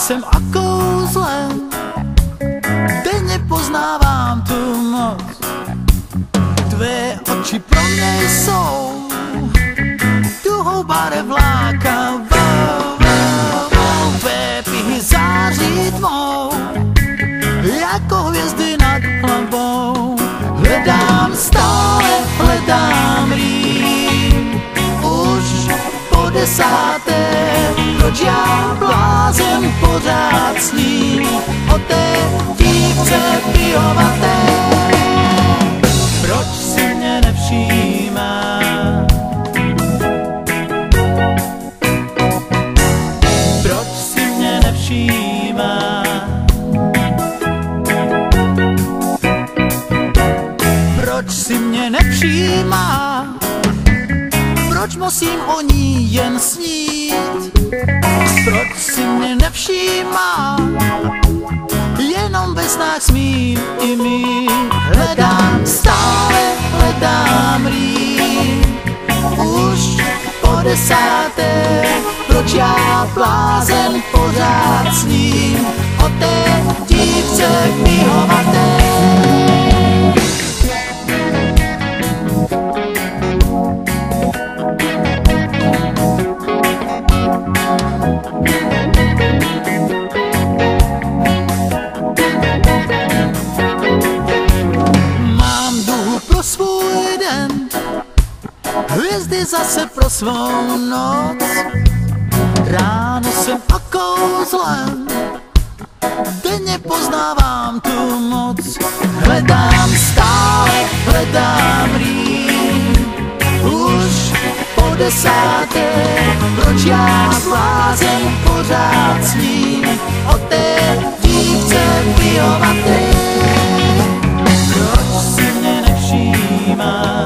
jsem a kouzlem, denně poznávám tu moc. Tvé oči pro mě jsou tuhou barev lákavou, tvé pihy září tmou, jako hvězdy nad hlavou. Hledám stále, hledám rým, už po 10. Proč já blázen pořád sním o té dívce pijovaté? Proč si mě nevšímá? Proč si mě nevšímá? Proč si mě nevšímá? Proč musím o ní jen snít? Proč si mě nevšímá? Jenom ve snách smím i mít. Hledám stále, hledám rým, už po 10. Proč já blázen pořád sním o té dívce pijovaté? Svůj den, hvězdy zase pro svou noc. Ráno jsem a kouzlem, denně poznávám tu moc. Hledám stále, hledám rým, už po 10. Proč já blázen pořád sním o té dívce pijovaté? Proč si mě nevšímá?